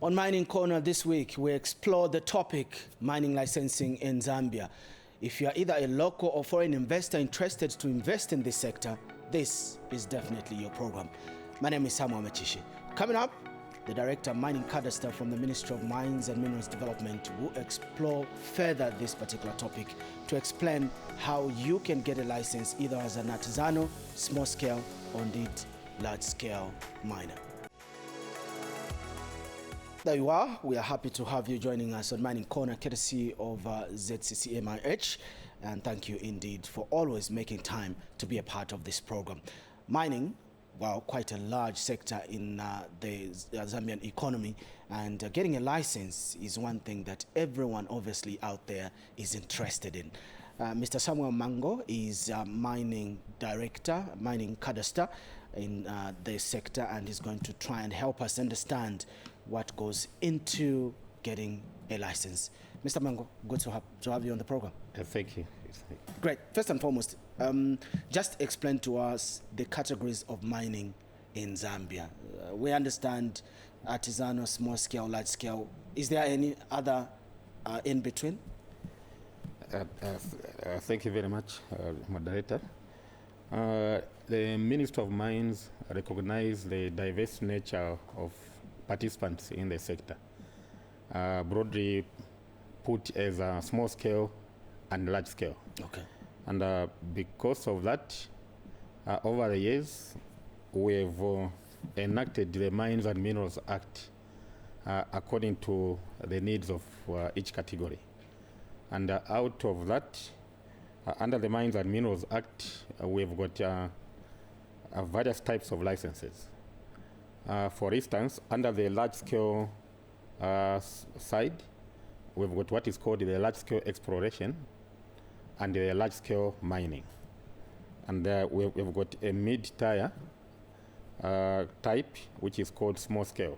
On Mining Corner this week, we explore the topic, mining licensing in Zambia. If you are either a local or foreign investor interested to invest in this sector, this is definitely your program. My name is Samuel Mechishi. Coming up, the Director of Mining Cadastre from the Ministry of Mines and Minerals Development will explore further this particular topic to explain how you can get a license either as an artisanal, small scale, or indeed large scale miner. There you are. We are happy to have you joining us on Mining Corner, courtesy of ZCCMIH. And thank you indeed for always making time to be a part of this program. Mining, well, quite a large sector in the Zambian economy, and getting a license is one thing that everyone obviously out there is interested in. Mr. Samuel Mango is mining director, mining cadastre in the sector, and he's going to try and help us understand what goes into getting a license. Mr. Mango, good to have you on the program. Thank you. Great. First and foremost, just explain to us the categories of mining in Zambia. We understand artisanal, small scale, large scale. Is there any other in between? Thank you very much, moderator. The Ministry of Mines recognize the diverse nature of participants in the sector, broadly put as a small scale and large scale. Okay. And because of that, over the years, we have enacted the Mines and Minerals Act according to the needs of each category. And out of that, under the Mines and Minerals Act, we've got various types of licenses. For instance, under the large-scale side, we've got what is called the large-scale exploration and the large-scale mining. And we've got a mid-tier type, which is called small-scale.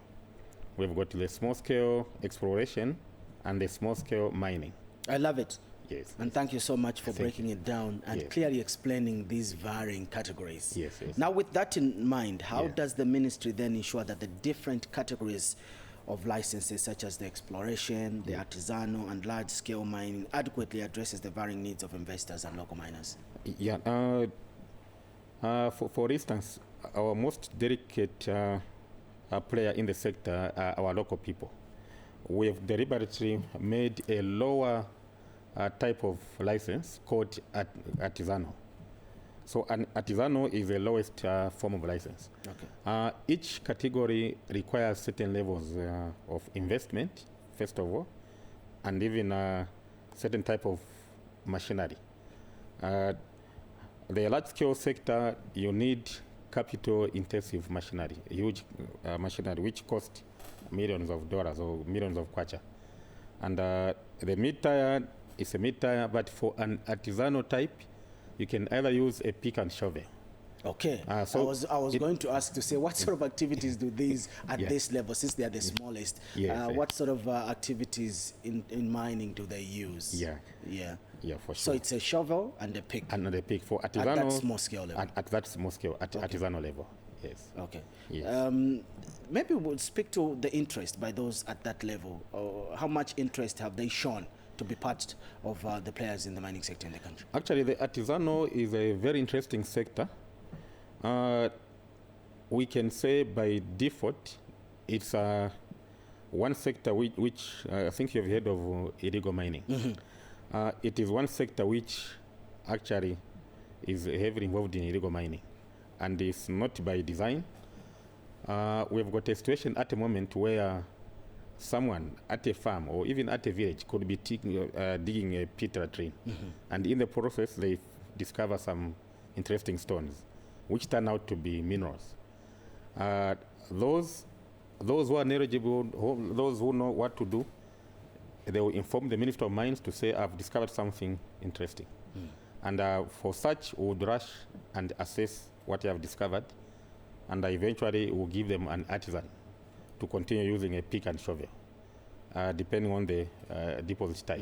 We've got the small-scale exploration and the small-scale mining. I love it. Yes. And thank you so much for breaking it down and clearly explaining these varying categories. Yes. Now, with that in mind, how does the ministry then ensure that the different categories of licenses, such as the exploration, the artisanal, and large-scale mining, adequately addresses the varying needs of investors and local miners? Yeah. For instance, our most delicate player in the sector are our local people. We have deliberately made a lower type of license called artisanal. So an artisanal is the lowest form of license. Okay. Each category requires certain levels of investment, first of all, and even a certain type of machinery. The large-scale sector, you need capital-intensive machinery, huge machinery, which costs millions of dollars or millions of kwacha. And the mid-tier is a mid-tier, but for an artisanal type, you can either use a pick and shovel. Okay. So I was going to ask to say, what sort of activities do these at this level, since they are the smallest, what sort of activities in mining do they use? Yeah, for sure. So it's a shovel and a pick. And a pick for artisanal. At that small scale level. At that small scale, artisanal level. Yes. Okay. Yes. Maybe we'll speak to the interest by those at that level. How much interest have they shown to be part of the players in the mining sector in the country? Actually, the artisanal is a very interesting sector. We can say by default, it's one sector which I think you've heard of illegal mining. Mm-hmm. It is one sector which actually is heavily involved in illegal mining, and it's not by design. We've got a situation at the moment where someone at a farm or even at a village could be digging a pit latrine, and in the process they discover some interesting stones, which turn out to be minerals. Those who are knowledgeable, those who know what to do, they will inform the Minister of Mines to say, I've discovered something interesting. And for such, we would rush and assess what they have discovered, and eventually we'll give them an artisan to continue using a pick and shovel, depending on the deposit type.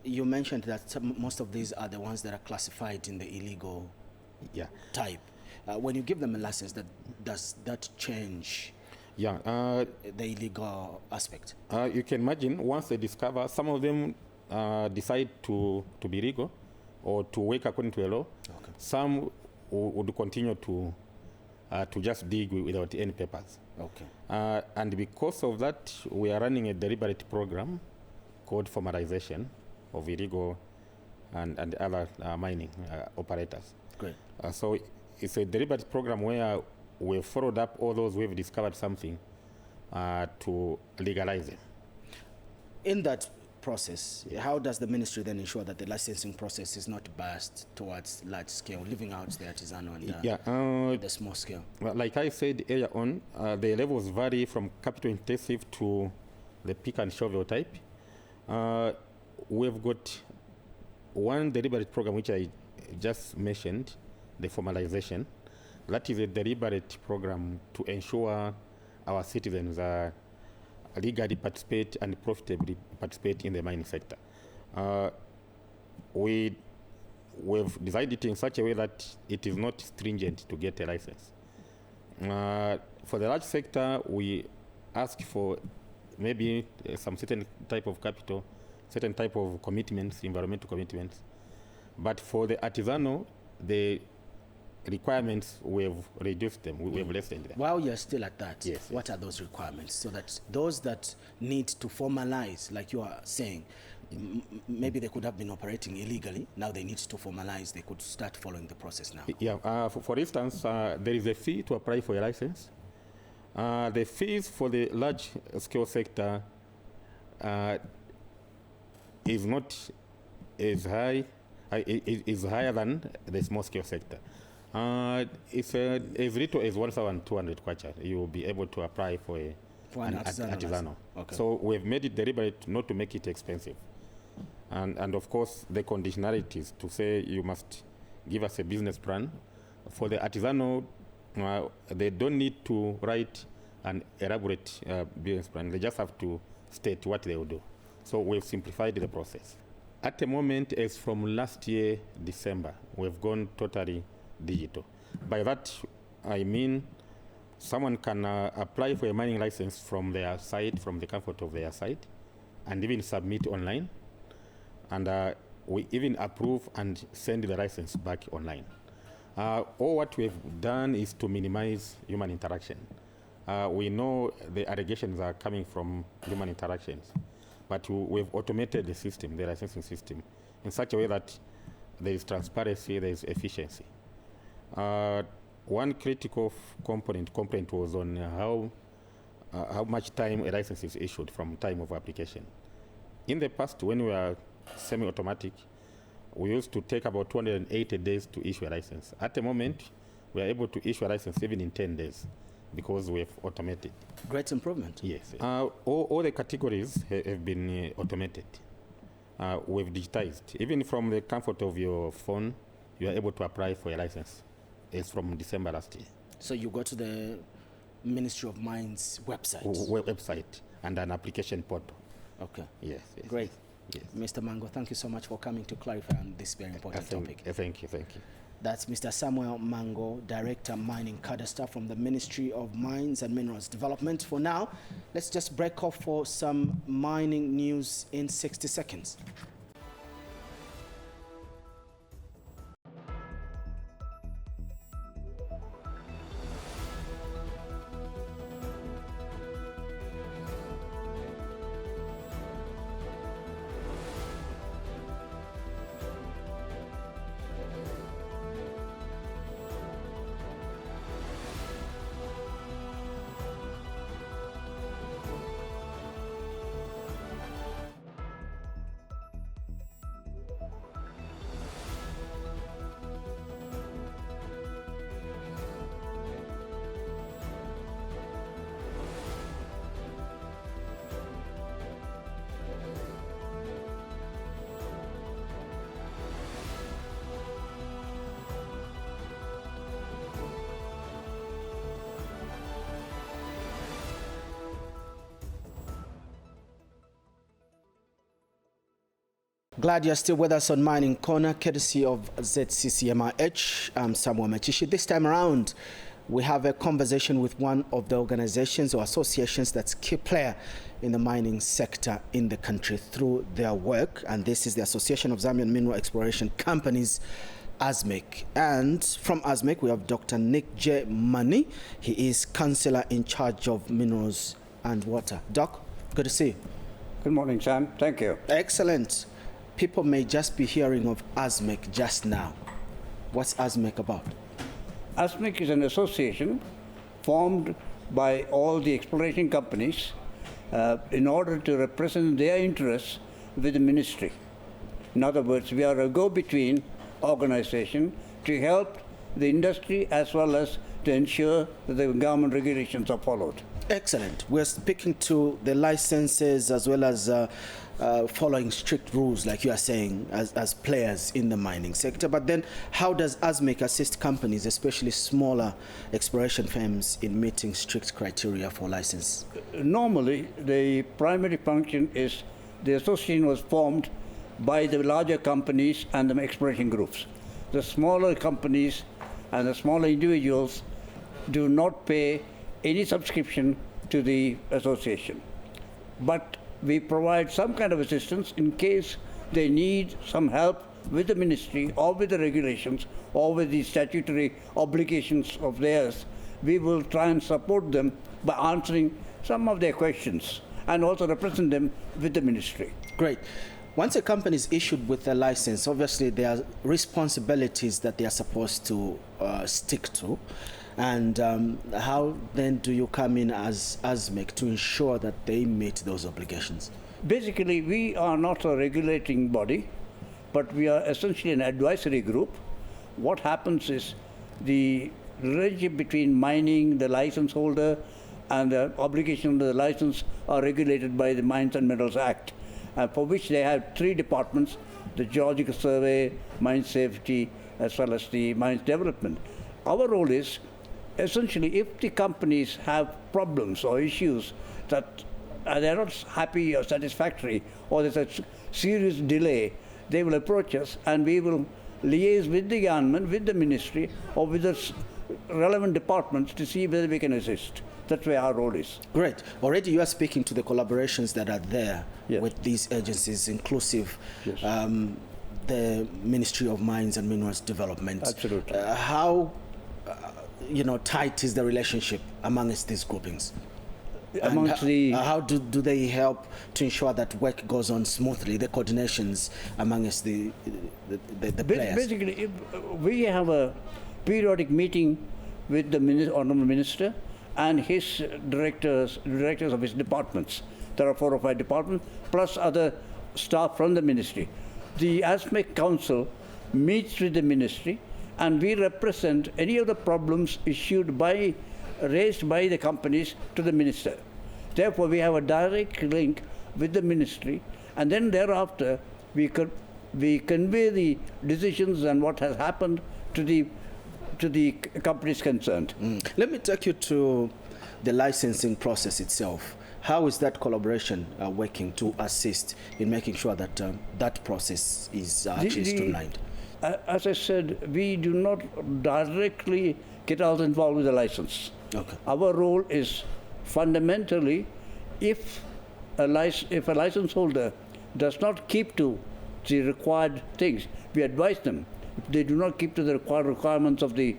You mentioned that most of these are the ones that are classified in the illegal type. When you give them a license, does that change the illegal aspect? You can imagine once they discover, some of them decide to be legal or to work according to the law. Okay. Some would continue to just dig without any papers. Okay. And because of that, we are running a deliberate program called formalization of illegal and other mining operators. Great. So it's a deliberate program where we've followed up all those who have discovered something to legalize them. In that process, how does the ministry then ensure that the licensing process is not biased towards large scale, leaving out the artisanal and the small scale? Like I said earlier on, the levels vary from capital intensive to the pick and shovel type. We've got one deliberate program which I just mentioned, the formalization. That is a deliberate program to ensure our citizens legally participate and profitably participate in the mining sector. We've designed it in such a way that it is not stringent to get a license. For the large sector, we ask for maybe some certain type of capital, certain type of commitments, environmental commitments. But for the artisanal, the requirements, we've reduced them, we've lessened them. While you're still at that, yes, what are those requirements? So that those that need to formalize, like you are saying, maybe they could have been operating illegally, now they need to formalize, they could start following the process now. Yeah, for instance, there is a fee to apply for a license. The fees for the large scale sector is not as high, is higher than the small scale sector. It's as little as 1,200 kwacha. You will be able to apply for an artisanal. Okay. So we've made it deliberate not to make it expensive. And of course, the conditionalities to say you must give us a business plan. For the artisanal, they don't need to write an elaborate business plan. They just have to state what they will do. So we've simplified the process. At the moment, as from last year, December, we've gone totally digital. By that, I mean someone can apply for a mining license from their side, from the comfort of their side, and even submit online. And we even approve and send the license back online. All what we've done is to minimize human interaction. We know the allegations are coming from human interactions, but we've automated the system, the licensing system, in such a way that there is transparency, there is efficiency. One critical complaint was on how much time a license is issued from time of application. In the past, when we were semi-automatic, we used to take about 280 days to issue a license. At the moment, we are able to issue a license even in 10 days because we have automated. Great improvement. Yes. All the categories have been automated. We've digitized. Even from the comfort of your phone, you are able to apply for a license. It's from December last year. So you go to the Ministry of Mines website? Website and an application portal. Okay. Yes. Great. Yes. Mr. Mango, thank you so much for coming to clarify on this very important topic. Thank you. That's Mr. Samuel Mango, Director Mining Cadastre from the Ministry of Mines and Minerals Development. For now, let's just break off for some mining news in 60 seconds. Glad you're still with us on Mining Corner, courtesy of ZCCMIH. I'm Samuel Machishi. This time around, we have a conversation with one of the organizations or associations that's key player in the mining sector in the country through their work, and this is the Association of Zambian Mineral Exploration Companies, ASMEC. And from ASMEC, we have Dr. Nick J. Mani. He is Councillor in charge of Minerals and Water. Doc, good to see you. Good morning, Sam. Thank you. Excellent. People may just be hearing of ASMEC just now. What's ASMEC about? ASMEC is an association formed by all the exploration companies in order to represent their interests with the ministry. In other words, we are a go-between organization to help the industry as well as to ensure that the government regulations are followed. Excellent. We're speaking to the licenses as well as following strict rules, like you are saying, as players in the mining sector. But then how does ASMEC assist companies, especially smaller exploration firms, in meeting strict criteria for license? Normally, the primary function is the association was formed by the larger companies and the exploration groups. The smaller companies and the smaller individuals do not pay any subscription to the association. But we provide some kind of assistance in case they need some help with the ministry or with the regulations or with the statutory obligations of theirs. We will try and support them by answering some of their questions and also represent them with the ministry. Great. Once a company is issued with a license, obviously there are responsibilities that they are supposed to stick to. And how then do you come in as ASMEC to ensure that they meet those obligations? Basically, we are not a regulating body, but we are essentially an advisory group. What happens is the relationship between mining, the license holder, and the obligation under the license are regulated by the Mines and Minerals Act, for which they have three departments: the Geological Survey, Mine Safety, as well as the Mines Development. Our role is essentially, if the companies have problems or issues that they're not happy or satisfactory, or there's a serious delay, they will approach us and we will liaise with the government, with the ministry, or with the relevant departments to see whether we can assist. That's where our role is. Great. Already you are speaking to the collaborations that are there Yes. with these agencies, inclusive Yes. The Ministry of Mines and Minerals Development. Absolutely. How tight is the relationship amongst these groupings? Amongst how do they help to ensure that work goes on smoothly, the coordinations amongst the players? Basically, we have a periodic meeting with the Honourable Minister and his directors of his departments. There are 4 or 5 departments, plus other staff from the ministry. The ASMEC Council meets with the ministry, and we represent any of the problems raised by the companies to the minister. Therefore, we have a direct link with the ministry, and then thereafter we convey the decisions and what has happened to the companies concerned. Let me take you to the licensing process itself. How is that collaboration working to assist in making sure that that process is actually streamlined? As I said, we do not directly get out involved with the license. Okay. Our role is fundamentally, if a license holder does not keep to the required things, we advise them. If they do not keep to the requirements of the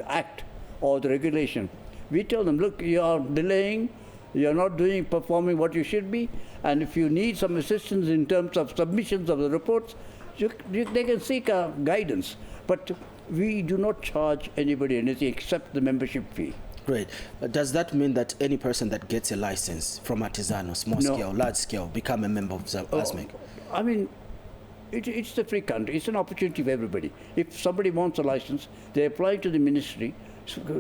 Act or the regulation, we tell them, look, you are delaying, you are not performing what you should be, and if you need some assistance in terms of submissions of the reports, they can seek guidance. But we do not charge anybody anything except the membership fee. Great. Does that mean that any person that gets a license from artisanal, small scale, large scale, become a member of ASMEC? I mean, it's the free country. It's an opportunity for everybody. If somebody wants a license, they apply to the ministry,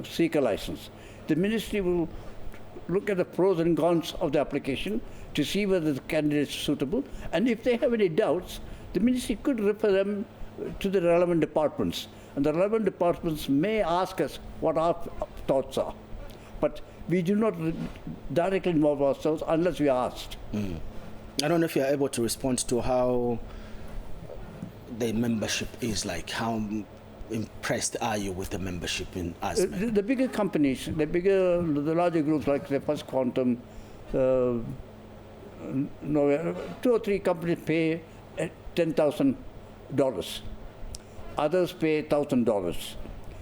seek a license. The ministry will look at the pros and cons of the application to see whether the candidate is suitable. And if they have any doubts, the ministry could refer them to the relevant departments. And the relevant departments may ask us what our thoughts are. But we do not directly involve ourselves unless we are asked. I don't know if you're able to respond to how the membership is like, how impressed are you with the membership in ASMEC? The bigger companies, the larger groups like the First Quantum, no, 2 or 3 companies pay $10,000. Others pay $1,000.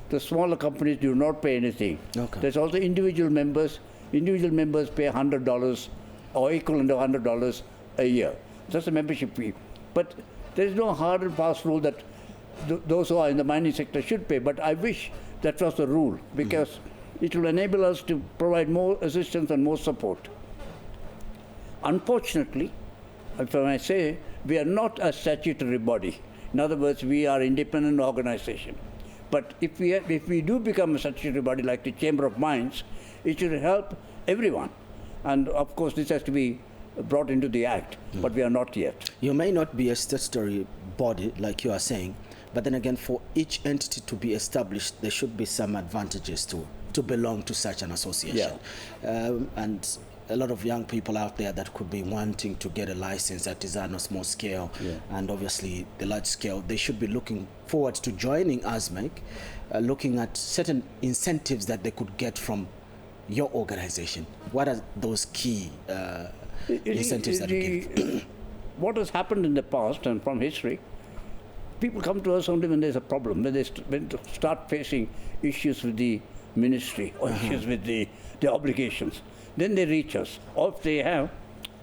The smaller companies do not pay anything. Okay. There's also individual members. Individual members pay $100 or equivalent of $100 a year. That's a membership fee. But there is no hard and fast rule that those who are in the mining sector should pay. But I wish that was the rule, because it will enable us to provide more assistance and more support. Unfortunately, if I may say, we are not a statutory body. In other words, we are an independent organization. But if we do become a statutory body like the Chamber of Mines, it should help everyone. And of course, this has to be brought into the Act, but we are not yet. You may not be a statutory body, like you are saying, but then again, for each entity to be established, there should be some advantages to belong to such an association. Yeah. And a lot of young people out there that could be wanting to get a license at design or small scale, and obviously the large scale, they should be looking forward to joining ASMEC, looking at certain incentives that they could get from your organization. What are those key incentives that you give? What has happened in the past and from history, people come to us only when there's a problem, when they start facing issues with the ministry or issues with the obligations. Then they reach us. Or if they have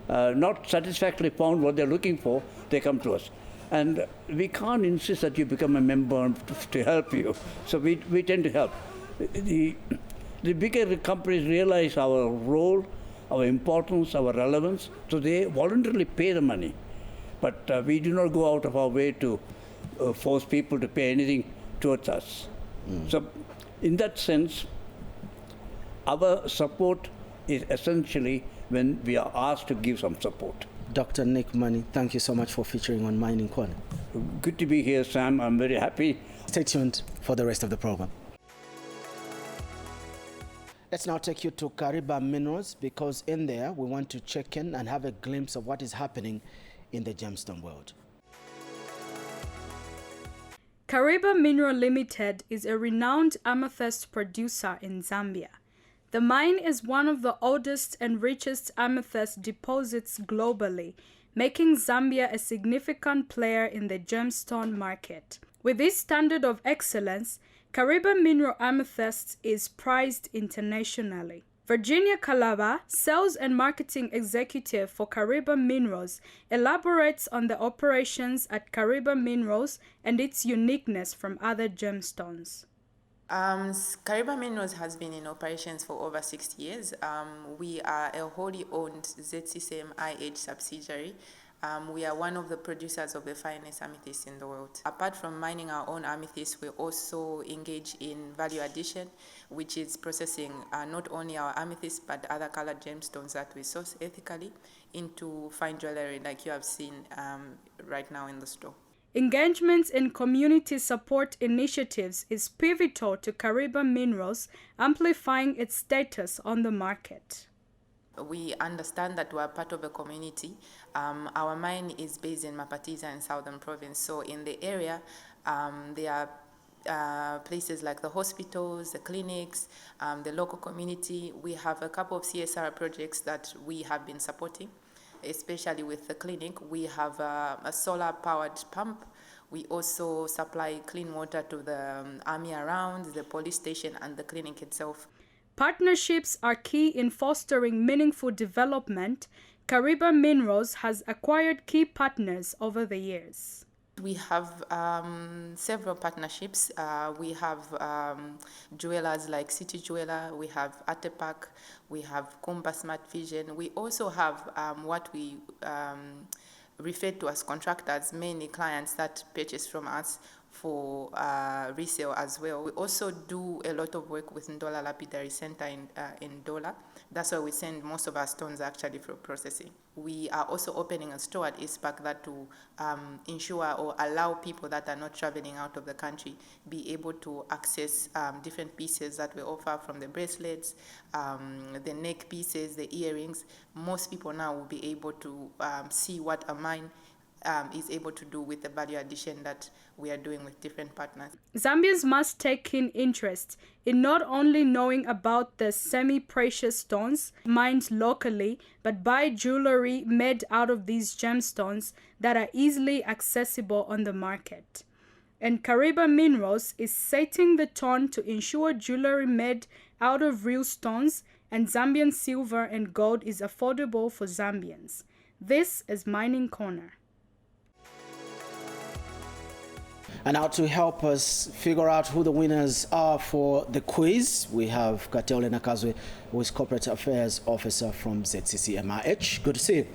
not satisfactorily found what they're looking for, they come to us. And we can't insist that you become a member to help you. So we tend to help. The bigger companies realize our role, our importance, our relevance, so they voluntarily pay the money. But we do not go out of our way to force people to pay anything towards us. So in that sense, our support is essentially when we are asked to give some support. Dr. Nick Money, thank you so much for featuring on Mining Corner. Good to be here, Sam. I'm very happy. Stay tuned for the rest of the program. Let's now take you to Kariba Minerals, because in there we want to check in and have a glimpse of what is happening in the gemstone world. Kariba Mineral Limited is a renowned amethyst producer in Zambia. The mine is one of the oldest and richest amethyst deposits globally, making Zambia a significant player in the gemstone market. With this standard of excellence, Kariba Mineral Amethyst is prized internationally. Virginia Calaba, Sales and Marketing Executive for Kariba Minerals, elaborates on the operations at Kariba Minerals and its uniqueness from other gemstones. Kariba Minerals has been in operations for over 60 years. We are a wholly owned ZCCM-IH subsidiary. We are one of the producers of the finest amethyst in the world. Apart from mining our own amethyst, we also engage in value addition, which is processing not only our amethyst but other colored gemstones that we source ethically into fine jewelry like you have seen right now in the store. Engagement in community support initiatives is pivotal to Kariba Minerals, amplifying its status on the market. We understand that we are part of a community. Our mine is based in Mapatiza in Southern Province. So in the area, there are places like the hospitals, the clinics, the local community. We have a couple of CSR projects that we have been supporting, especially with the clinic. We have a solar-powered pump. We also supply clean water to the army around, the police station, and the clinic itself. Partnerships are key in fostering meaningful development. Kariba Minerals has acquired key partners over the years. We have several partnerships. We have jewelers like City Jeweler, we have Artepak, we have Kumba Smart Vision. We also have what we refer to as contractors, mainly clients that purchase from us for resale as well. We also do a lot of work with Ndola Lapidary Center in Ndola. That's why we send most of our stones actually for processing. We are also opening a store at East Park that to ensure or allow people that are not traveling out of the country be able to access different pieces that we offer, from the bracelets, the neck pieces, the earrings. Most people now will be able to see what a mine is able to do with the value addition that we are doing with different partners. Zambians must take keen interest in not only knowing about the semi-precious stones mined locally, but buy jewelry made out of these gemstones that are easily accessible on the market. And Kariba Minerals is setting the tone to ensure jewelry made out of real stones and Zambian silver and gold is affordable for Zambians. This is Mining Corner. And now to help us figure out who the winners are for the quiz, we have Kateole Nakazwe, who is Corporate Affairs Officer from ZCCMIH. Good to see you.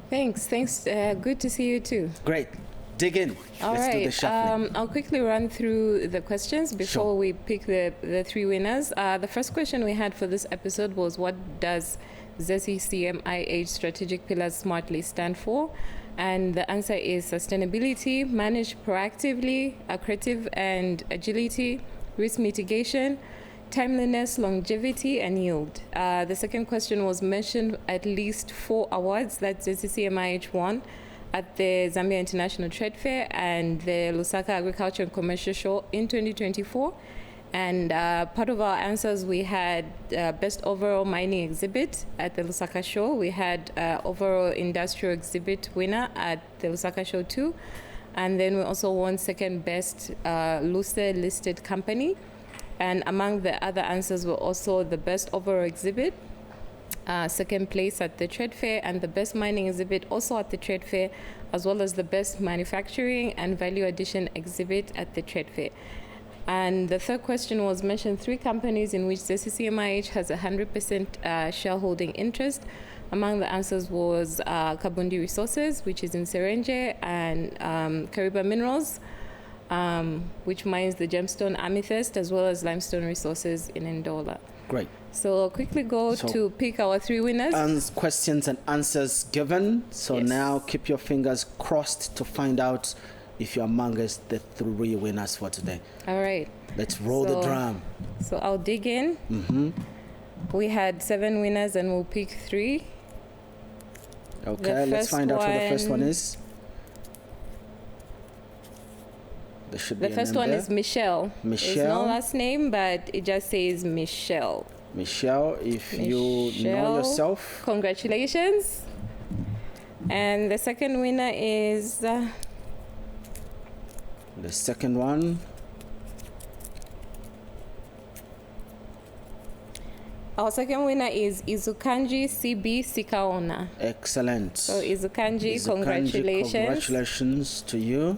Thanks. Good to see you too. Great. Dig in. Let's do the shuffling. I'll quickly run through the questions before we pick the three winners. The first question we had for this episode was, what does ZCCMIH Strategic Pillars Smartly stand for? And the answer is sustainability, managed proactively, accretive and agility, risk mitigation, timeliness, longevity, and yield. The second question was, mentioned at least 4 awards that ZCCMIH won at the Zambia International Trade Fair and the Lusaka Agriculture and Commercial Show in 2024. And part of our answers, we had best overall mining exhibit at the Lusaka show. We had overall industrial exhibit winner at the Lusaka show too. And then we also won second best Luce listed company. And among the other answers were also the best overall exhibit, second place at the trade fair, and the best mining exhibit also at the trade fair, as well as the best manufacturing and value addition exhibit at the trade fair. And the third question was, mentioned 3 companies in which ZCCMIH has 100% shareholding interest. Among the answers was Kabundi Resources, which is in Serenje, and Kariba Minerals, which mines the gemstone amethyst, as well as limestone resources in Ndola. Great. So I'll quickly go to pick our 3 winners. Questions and answers given. So Yes. now keep your fingers crossed to find out if you're amongst the 3 winners for today. All right. Let's roll the drum. So I'll dig in. We had 7 winners and we'll pick 3. Okay, let's find out who the first one is. There should be The first one is Michelle. It's no last name, but it just says Michelle. Michelle, if you know yourself. Congratulations. And the second winner is... the second one. Our second winner is Izukanji CB Sikaona. Excellent. So Izukanji, congratulations. Congratulations to you.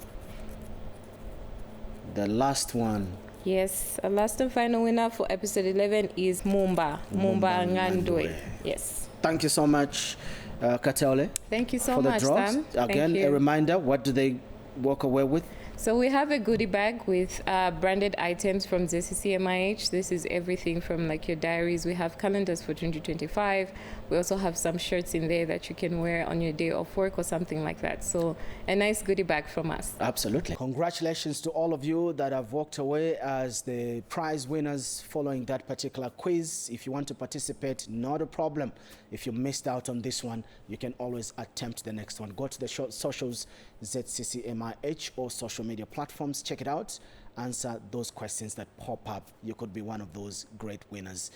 The last one. Yes, our last and final winner for episode 11 is Mumba Ngandwe. Yes. Thank you so much, Kateole. Thank you so for much, the draws. Sam. Again, a reminder, what do they walk away with? So we have a goodie bag with branded items from ZCCMIH. This is everything from like your diaries. We have calendars for 2025. We also have some shirts in there that you can wear on your day off work or something like that. So a nice goodie bag from us. Absolutely. Congratulations to all of you that have walked away as the prize winners following that particular quiz. If you want to participate, not a problem. If you missed out on this one, you can always attempt the next one. Go to the socials, ZCCMIH, or social media platforms. Check it out. Answer those questions that pop up. You could be one of those great winners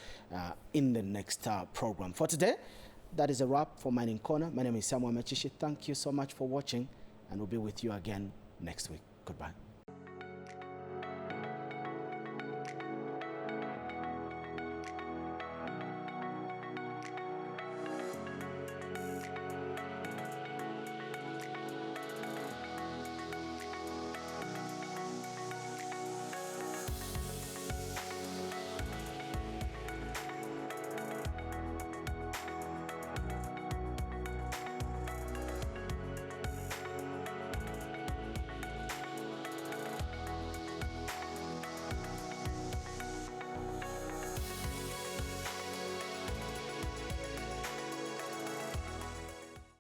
in the next program. For today, that is a wrap for Mining Corner. My name is Samuel Machishi. Thank you so much for watching, and we'll be with you again next week. Goodbye.